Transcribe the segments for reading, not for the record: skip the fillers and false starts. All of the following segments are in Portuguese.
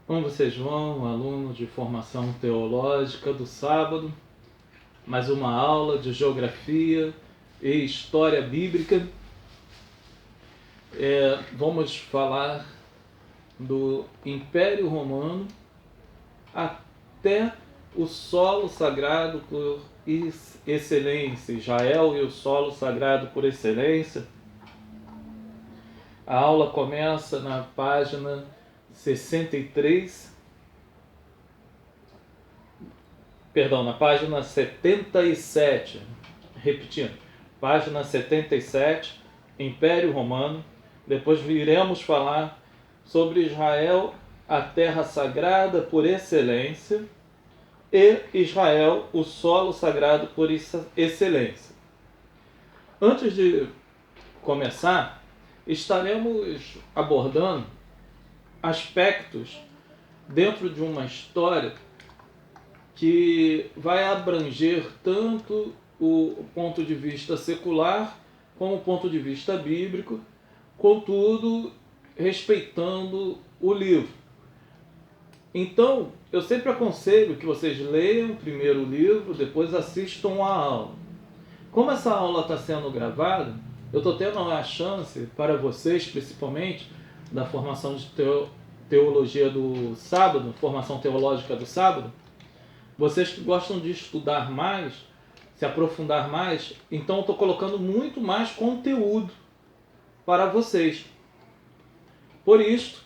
Como vocês vão, alunos de formação teológica do sábado? Mais uma aula de geografia e história bíblica. Vamos falar do Império Romano até o solo sagrado por excelência, Israel e o solo sagrado por excelência. A aula começa na página 63, perdão, na página 77, repetindo, página 77, Império Romano. Depois viremos falar sobre Israel, a terra sagrada por excelência, e Israel, o solo sagrado por excelência. Antes de começar, estaremos abordando aspectos dentro de uma história que vai abranger tanto o ponto de vista secular como o ponto de vista bíblico, contudo respeitando o livro. Então, eu sempre aconselho que vocês leiam primeiro o livro, depois assistam a aula. Como essa aula está sendo gravada, eu estou tendo a chance para vocês, principalmente da formação de teologia do sábado, formação teológica do sábado, vocês que gostam de estudar mais, se aprofundar mais, então eu estou colocando muito mais conteúdo para vocês. Por isso,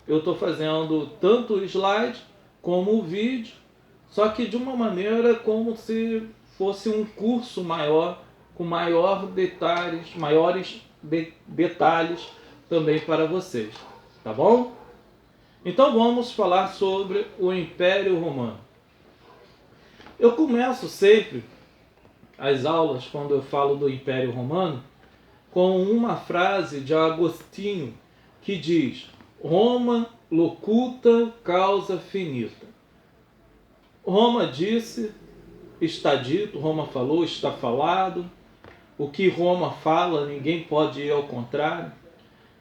eu estou fazendo tanto o slide como o vídeo, só que de uma maneira como se fosse um curso maior, com maiores detalhes também para vocês, tá bom? Então vamos falar sobre o Império Romano. Eu começo sempre as aulas, quando eu falo do Império Romano, com uma frase de Agostinho que diz: Roma locuta causa finita. Roma disse, está dito, Roma falou, está falado. O que Roma fala, ninguém pode ir ao contrário.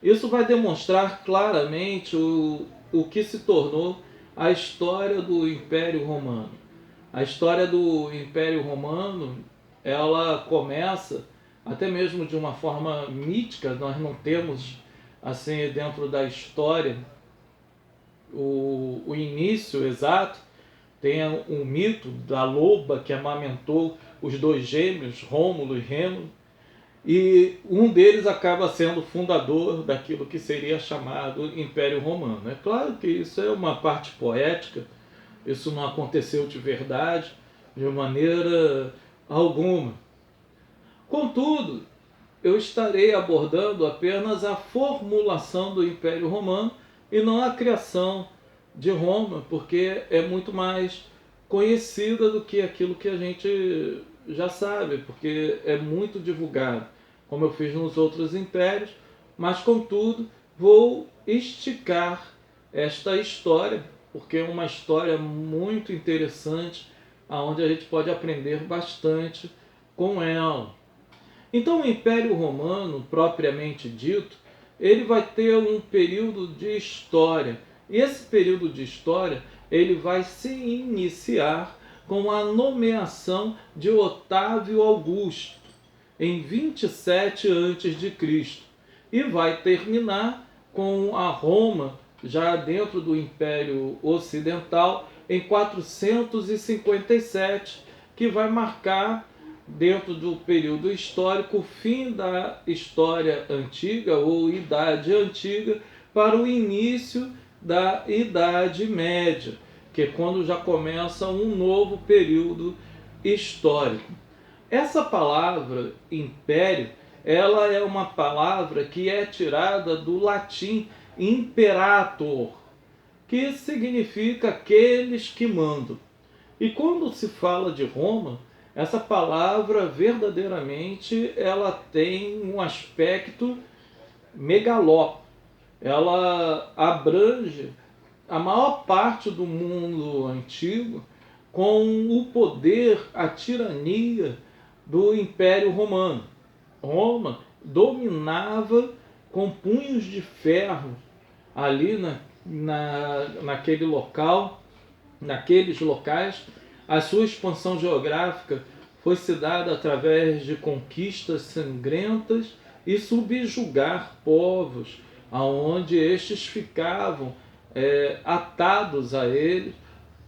Isso vai demonstrar claramente o que se tornou a história do Império Romano. A história do Império Romano, ela começa até mesmo de uma forma mítica. Nós não temos, assim, dentro da história, o início exato. Tem um mito da loba que amamentou os dois gêmeos, Rômulo e Rêmulo, e um deles acaba sendo fundador daquilo que seria chamado Império Romano. É claro que isso é uma parte poética, isso não aconteceu de verdade, de maneira alguma. Contudo, eu estarei abordando apenas a formulação do Império Romano e não a criação de Roma, porque é muito mais conhecida do que aquilo que a gente já sabe, porque é muito divulgado, como eu fiz nos outros impérios, mas contudo vou esticar esta história, porque é uma história muito interessante, onde a gente pode aprender bastante com ela. Então o Império Romano, propriamente dito, ele vai ter um período de história. E esse período de história, ele vai se iniciar com a nomeação de Otávio Augusto, em 27 a.C., e vai terminar com a Roma, já dentro do Império Ocidental, em 457, que vai marcar, dentro do período histórico, o fim da história antiga ou Idade Antiga para o início da Idade Média, que é quando já começa um novo período histórico. Essa palavra império, ela é uma palavra que é tirada do latim imperator, que significa aqueles que mandam. E quando se fala de Roma, essa palavra verdadeiramente ela tem um aspecto megaló. Ela abrange a maior parte do mundo antigo com o poder, a tirania do Império Romano. Roma dominava com punhos de ferro ali naquele local, naqueles locais. A sua expansão geográfica foi se dada através de conquistas sangrentas e subjugar povos, aonde estes ficavam atados a eles,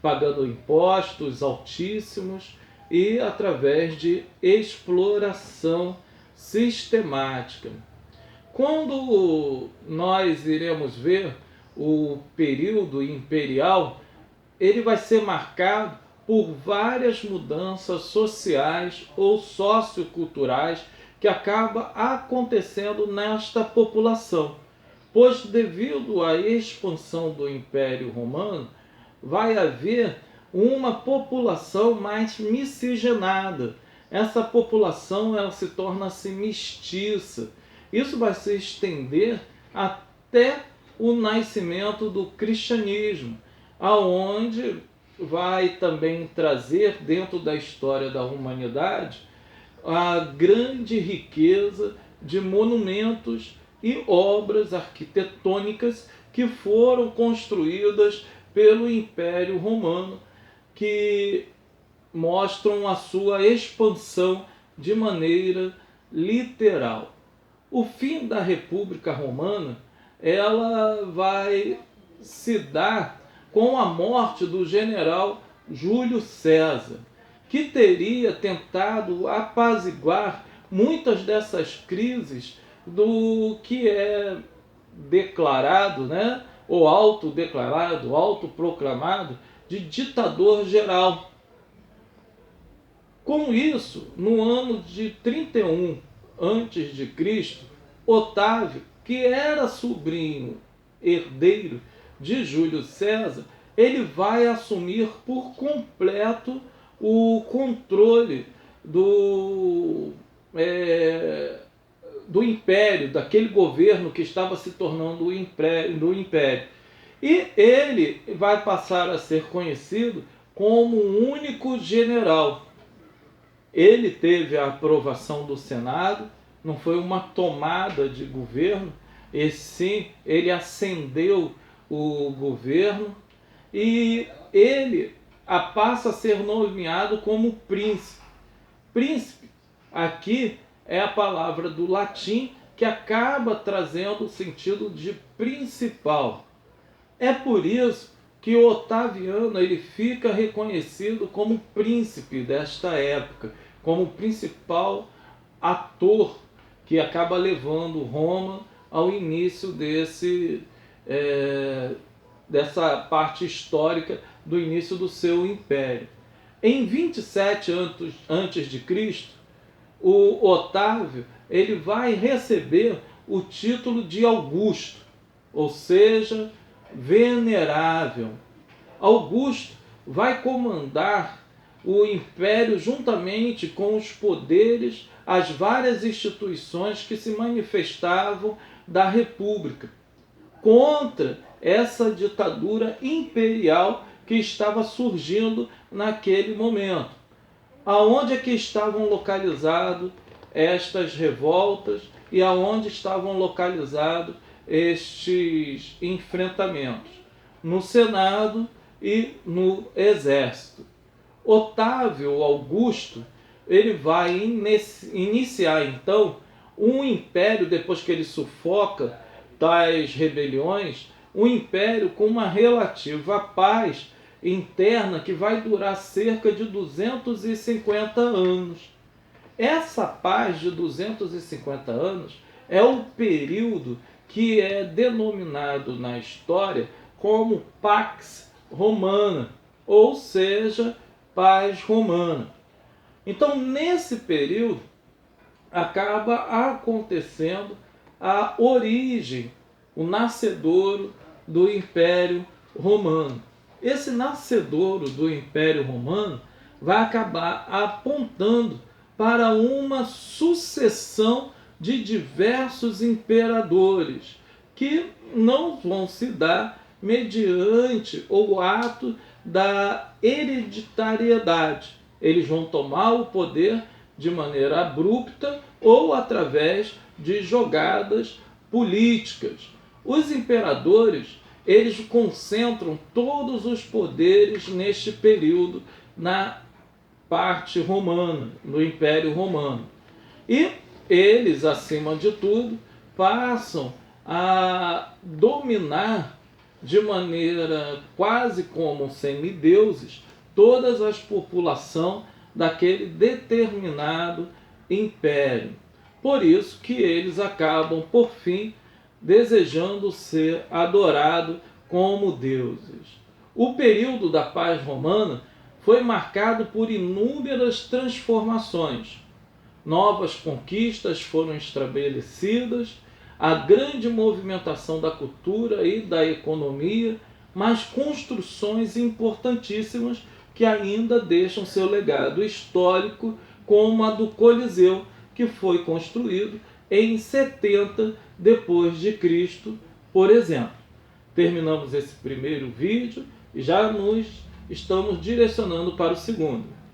pagando impostos altíssimos e através de exploração sistemática. Quando nós iremos ver o período imperial, ele vai ser marcado por várias mudanças sociais ou socioculturais que acabam acontecendo nesta população. Pois devido à expansão do Império Romano, vai haver uma população mais miscigenada. Essa população ela se torna-se mestiça. Isso vai se estender até o nascimento do cristianismo, aonde vai também trazer dentro da história da humanidade a grande riqueza de monumentos e obras arquitetônicas que foram construídas pelo Império Romano, que mostram a sua expansão de maneira literal. O fim da República Romana, ela vai se dar com a morte do general Júlio César, que teria tentado apaziguar muitas dessas crises do que é declarado, ou autodeclarado, autoproclamado, de ditador geral. Com isso, no ano de 31 a.C., Otávio, que era sobrinho herdeiro de Júlio César, ele vai assumir por completo o controle do império, daquele governo que estava se tornando o império. E ele vai passar a ser conhecido como o único general. Ele teve a aprovação do Senado, não foi uma tomada de governo, e sim ele ascendeu o governo e ele passa a ser nomeado como príncipe. Príncipe, aqui é a palavra do latim que acaba trazendo o sentido de principal. É por isso que o Otaviano ele fica reconhecido como príncipe desta época, como principal ator que acaba levando Roma ao início dessa parte histórica do início do seu império. Em 27 a.C., o Otávio ele vai receber o título de Augusto, ou seja, venerável. Augusto vai comandar o império juntamente com os poderes, as várias instituições que se manifestavam da República, contra essa ditadura imperial que estava surgindo naquele momento. Aonde é que estavam localizadas estas revoltas e aonde estavam localizados estes enfrentamentos? No Senado e no Exército. Otávio Augusto ele vai iniciar então um império, depois que ele sufoca tais rebeliões, um império com uma relativa paz interna que vai durar cerca de 250 anos. Essa paz de 250 anos é o período que é denominado na história como Pax Romana, ou seja, paz romana. Então, nesse período, acaba acontecendo a origem, o nascedouro do Império Romano. Esse nascedouro do Império Romano vai acabar apontando para uma sucessão de diversos imperadores que não vão se dar mediante o ato da hereditariedade. Eles vão tomar o poder de maneira abrupta ou através de jogadas políticas. Os imperadores eles concentram todos os poderes neste período na parte romana, no Império Romano. E eles, acima de tudo, passam a dominar de maneira quase como semideuses todas as populações daquele determinado império. Por isso que eles acabam, por fim, desejando ser adorados como deuses. O período da paz romana foi marcado por inúmeras transformações. Novas conquistas foram estabelecidas, a grande movimentação da cultura e da economia, mas construções importantíssimas que ainda deixam seu legado histórico, como a do Coliseu, que foi construído em 70 depois de Cristo, por exemplo. Terminamos esse primeiro vídeo e já nos estamos direcionando para o segundo.